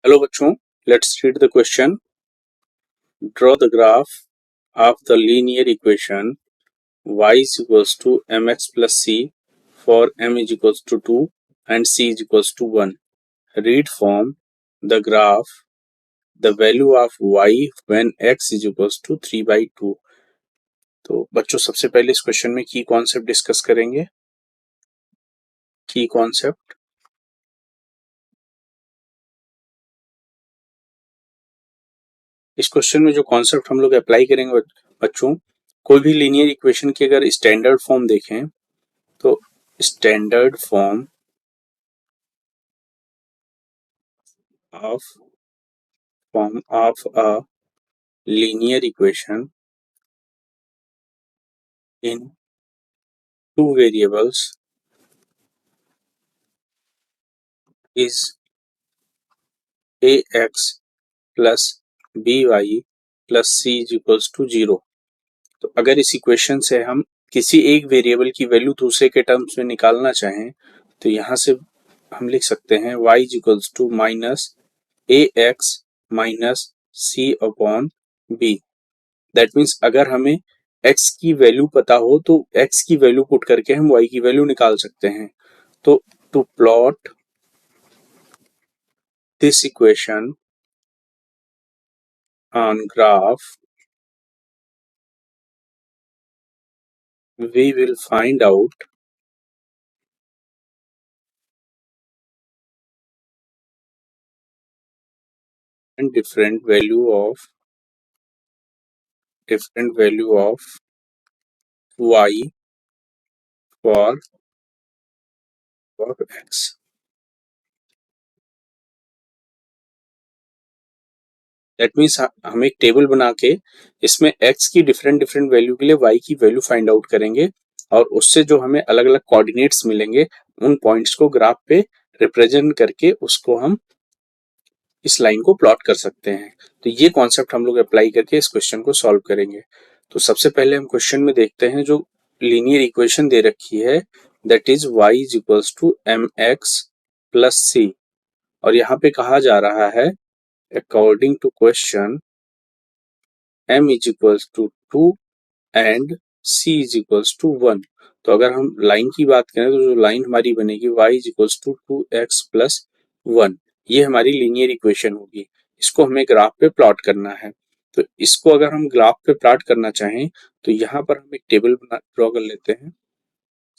Hello बच्चों, let's read the question. Draw the graph of the linear equation y is equals to mx plus c for m is equals to 2 and c is equals to 1. Read from the graph the value of y when x is equals to 3/2. तो बच्चों सबसे पहले इस question में की concept discuss करेंगे। की concept इस क्वेश्चन में जो कॉन्सेप्ट हम लोग अप्लाई करेंगे बच्चों, कोई भी लीनियर इक्वेशन की अगर स्टैंडर्ड फॉर्म देखें तो standard form of a linear equation in two variables is ax plus by plus c is equals to 0। तो अगर इस इक्वेशन से हम किसी एक वेरिएबल की वैल्यू दूसरे के टर्म्स में निकालना चाहें तो यहाँ से हम लिख सकते हैं y is equals to minus ax minus c upon b। That means अगर हमें x की वैल्यू पता हो तो x की वैल्यू पुट करके हम y की वैल्यू निकाल सकते हैं। तो to plot this equation on graph we will find out different value of y for x। That means हम एक टेबल बना के इसमें x की डिफरेंट डिफरेंट वैल्यू के लिए y की वैल्यू फाइंड आउट करेंगे और उससे जो हमें अलग अलग कोऑर्डिनेट्स मिलेंगे उन पॉइंट्स को ग्राफ पे रिप्रेजेंट करके उसको हम इस लाइन को प्लॉट कर सकते हैं। तो ये कॉन्सेप्ट हम लोग अप्लाई करके इस क्वेश्चन को सॉल्व करेंगे। तो सबसे पहले हम क्वेश्चन में देखते हैं जो लीनियर इक्वेशन दे रखी है that is y is equals to mx plus c और यहाँ पे कहा जा रहा है according to question m is equals to 2 and c is equals to 1। तो अगर हम लाइन की बात करें तो जो लाइन हमारी बनेगी y is equals to 2x plus 1, ये हमारी लीनियर इक्वेशन होगी। इसको हमें ग्राफ पे प्लॉट करना है। तो इसको अगर हम ग्राफ पे प्लॉट करना चाहें तो यहाँ पर हम एक टेबल ड्रॉ कर लेते हैं।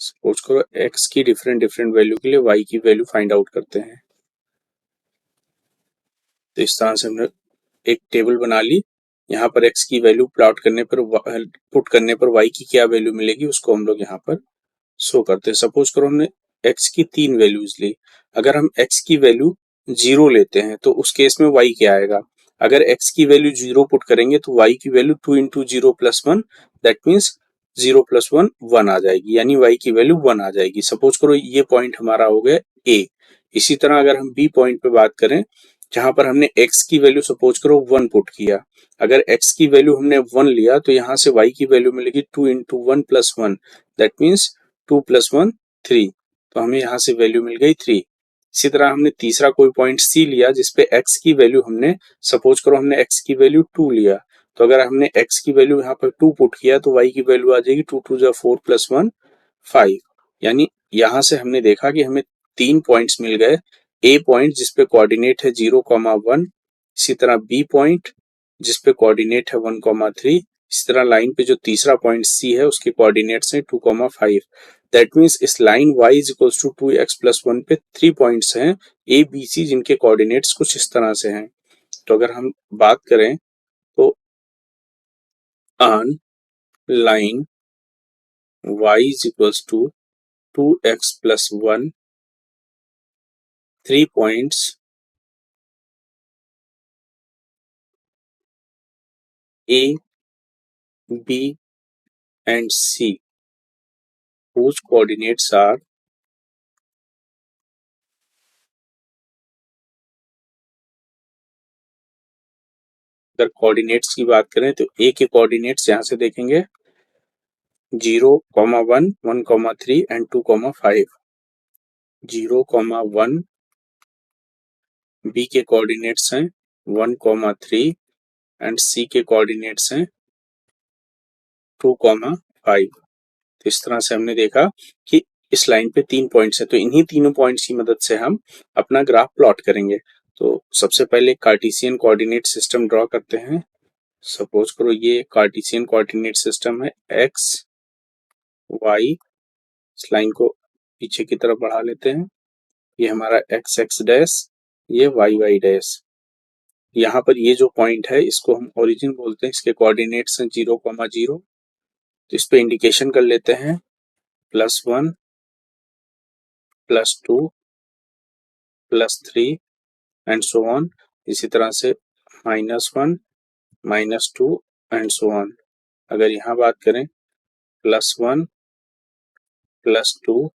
सपोज करो x की डिफरेंट डिफरेंट वैल्यू के लिए y की वैल्यू फाइंड आउट करते हैं। तो इस तरह से हमने एक टेबल बना ली। यहाँ पर x की वैल्यू प्लॉट करने पर पुट करने पर y की क्या वैल्यू मिलेगी उसको हम लोग यहाँ पर शो करते हैं। सपोज करो हमने x की 3 वैल्यूज ली। अगर हम x की वैल्यू 0 लेते हैं तो उस केस में y क्या आएगा। अगर x की वैल्यू 0 पुट करेंगे तो y की value 2 into 0 plus 1 that means 0 plus 1 1 आ जाएगी, यानी y की वैल्यू 1 आ जाएगी। सपोज करो ये पॉइंट हमारा हो गया a। इसी तरह अगर हम b पॉइंट पे बात करें जहां पर हमने x की वैल्यू सपोज करो 1 पुट किया, अगर x की वैल्यू हमने 1 लिया तो यहाँ से y की वैल्यू मिलेगी 2 into 1 plus 1 that means 2 plus 1 3। तो हमें यहाँ से वैल्यू मिल गई 3। इसी तरह हमने तीसरा कोई पॉइंट C लिया जिसपे x की वैल्यू हमने सपोज करो हमने x की वैल्यू 2 लिया, तो अगर हमने x की वैल्यू यहाँ पर 2 पुट किया तो y की वैल्यू आ जाएगी 2 2 4 प्लस 1 5। यानी यहाँ से हमने देखा कि हमें 3 पॉइंट्स मिल गए। A पॉइंट जिसपे कोऑर्डिनेट है 0,1, इसी तरह B पॉइंट जिसपे कोऑर्डिनेट है 1,3, इसी तरह लाइन पे जो तीसरा पॉइंट C है उसके कोऑर्डिनेट्स हैं 2,5। दैट मीन्स इस line y is equals to 2x plus 1 पे 3 पॉइंट्स हैं A B C जिनके कोऑर्डिनेट्स कुछ इस तरह से हैं। तो अगर हम बात करें तो on line y is equals to 2x plus 1 3 points A, B and C whose coordinates are अगर कोऑर्डिनेट्स की बात करें तो A के कोऑर्डिनेट्स यहाँ से देखेंगे 0,1, 1,3 एंड 2,5। 0,1 बी के कोऑर्डिनेट्स हैं 1,3 एंड सी के कोऑर्डिनेट्स हैं 2,5। तो इस तरह से हमने देखा कि इस लाइन पे 3 पॉइंट्स है, तो इन्हीं तीनों पॉइंट्स की मदद से हम अपना ग्राफ प्लॉट करेंगे। तो सबसे पहले कार्टेशियन कोऑर्डिनेट सिस्टम ड्रॉ करते हैं। सपोज करो ये कार्टेशियन कोऑर्डिनेट सिस्टम है, एक्स वाई। इस लाइन को पीछे की तरफ बढ़ा लेते हैं। ये हमारा एक्स एक्स डैश, ये वाई वाई डैश। यहाँ पर ये जो पॉइंट है इसको हम ओरिजिन बोलते हैं, इसके कोऑर्डिनेट्स हैं 0,0। तो इस पे इंडिकेशन कर लेते हैं +1 +2 +3 एंड सो ऑन। इसी तरह से -1 -2 एंड सो ऑन। अगर यहाँ बात करें +1 +2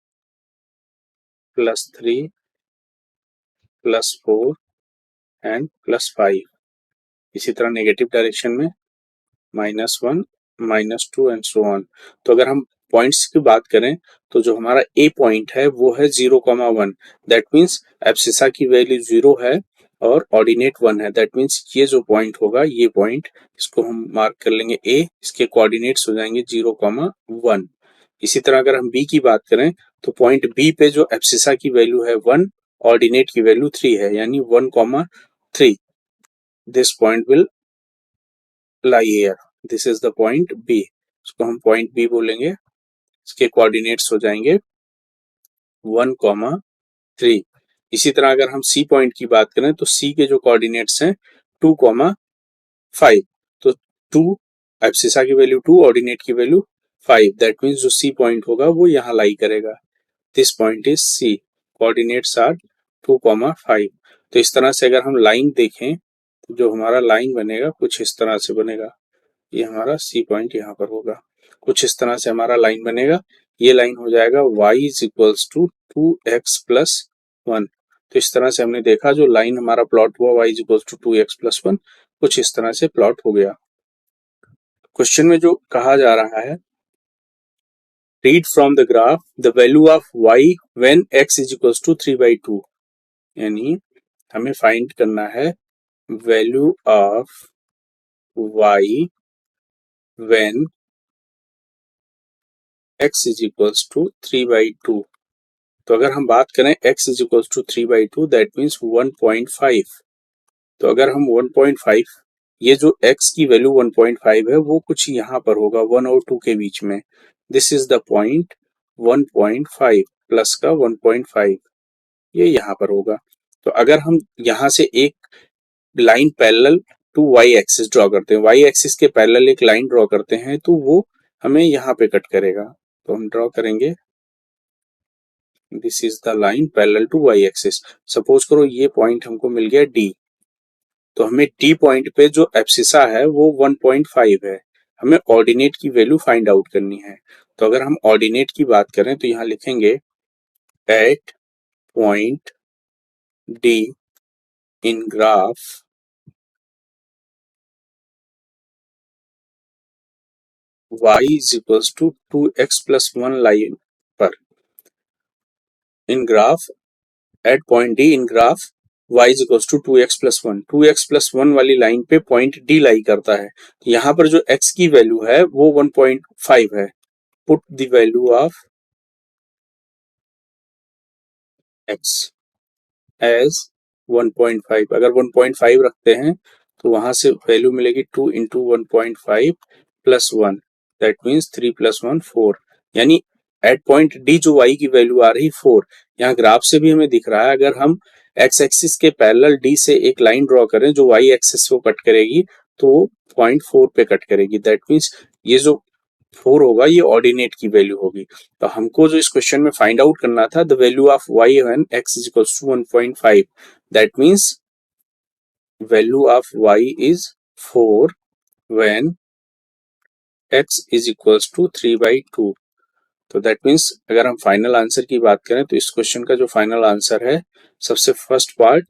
+3 +4 एंड +5। इसी तरह नेगेटिव डायरेक्शन में -1 -2 एंड सो ऑन। तो अगर हम पॉइंट्स की बात करें तो जो हमारा ए पॉइंट है वो है 0,1। दैट मीन्स एब्सिसा की वैल्यू 0 है और ऑर्डिनेट 1 है। दैट मीन्स ये जो पॉइंट होगा, ये पॉइंट, इसको हम मार्क कर लेंगे ए। इसके कोऑर्डिनेट्स हो जाएंगे 0,1। इसी तरह अगर हम बी की बात करें तो पॉइंट बी पे जो एब्सिसा की वैल्यू है 1, ऑर्डिनेट की वैल्यू 3 है, यानी 1,3। This point will lie here, this is the point B. इसको हम पॉइंट बी बोलेंगे। इसके कोऑर्डिनेट्स हो जाएंगे 1,3। इसी तरह अगर हम सी पॉइंट की बात करें तो सी के जो कोऑर्डिनेट्स हैं 2,5। तो 2, एब्सिसा की वैल्यू 2, ऑर्डिनेट की वैल्यू 5। दैट मीन्स जो सी पॉइंट होगा वो यहाँ लाई करेगा। This point is C, coordinates are 2,5। तो इस तरह से अगर हम लाइन देखें तो जो हमारा लाइन बनेगा कुछ इस तरह से बनेगा। ये हमारा सी पॉइंट यहाँ पर होगा, कुछ इस तरह से हमारा लाइन बनेगा। ये लाइन हो जाएगा y is equals to 2x plus 1। तो इस तरह से हमने देखा जो लाइन हमारा प्लॉट हुआ y is equals to 2x plus 1, कुछ इस तरह से प्लॉट हो गया। क्वेश्चन में जो कहा जा रहा है, read from the graph the value of y when x is equals to 3/2। यानी हमें फाइंड करना है value of y when x is equals to 3/2। तो अगर हम बात करें x is equals to 3/2, that means 1.5। तो अगर हम 1.5, ये जो x की वैल्यू 1.5 है वो कुछ यहाँ पर होगा 1 और 2 के बीच में। This is the point 1.5 plus का 1.5, ये यहाँ पर होगा। तो अगर हम यहाँ से एक line parallel to Y axis draw करते हैं, वाई एक्सिस के पैरेलल एक लाइन ड्रॉ करते हैं, तो वो हमें यहाँ पे कट करेगा। तो हम ड्रॉ करेंगे, this is the line parallel to Y axis. Suppose करो ये पॉइंट हमको मिल गया डी। तो हमें डी पॉइंट पे जो एब्सिसा है वो 1.5 है। हमें ऑर्डिनेट की वैल्यू फाइंड आउट करनी है। तो अगर हम ऑर्डिनेट की बात करें तो यहाँ लिखेंगे at point D in graph y is equals to 2x plus 1 line पर, in graph at point D in graph y is equals to 2x plus 1, 2x plus 1 वाली लाइन पे पॉइंट डी लाई करता है। यहाँ पर जो x की value है वो 1.5 है। Put the value of x as 1.5। अगर 1.5 रखते हैं तो वहां से वैल्यू मिलेगी 2 into 1.5 plus 1, that means 3 plus 1 4। यानी एट पॉइंट डी जो y की वैल्यू आ रही 4। यहाँ ग्राफ से भी हमें दिख रहा है, अगर हम x एक्सिस के पैरेलल d से एक लाइन ड्रॉ करें जो y एक्सिस को कट करेगी तो 0.4 पे कट करेगी। दैट मीन्स ये जो 4 होगा ये ऑर्डिनेट की वैल्यू होगी। तो हमको जो इस क्वेश्चन में फाइंड आउट करना था, the value of y when x is equals to 1.5। That means value of y is 4 when x is equals to 3/2। तो दैट मीन्स अगर हम फाइनल आंसर की बात करें तो इस क्वेश्चन का जो फाइनल आंसर है, सबसे फर्स्ट पार्ट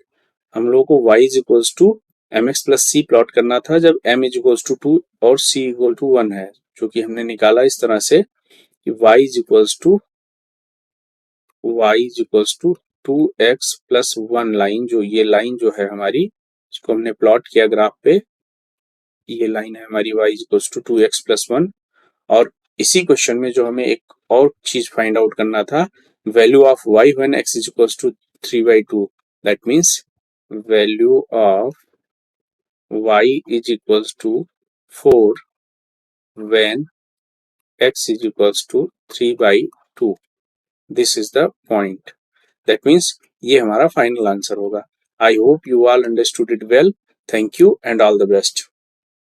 हम लोगों को y is equals to mx plus C plot करना था जब m इज इक्वल्स टू 2 और c इक्वल टू 1 है, जो कि हमने निकाला इस तरह से कि y is equals to 2x plus 1 line, जो ये लाइन जो है हमारी, इसको हमने प्लॉट किया ग्राफ पे, ये लाइन है हमारी y equals to 2x plus 1। और इसी क्वेश्चन में जो हमें एक और चीज फाइंड आउट करना था, value of y when x is equals to 3/2, that means value of y is equals to 4 when x is equals to 3/2. This is the point. That means ये हमारा फाइनल आंसर होगा। I hope you all understood it well. Thank you and all the best.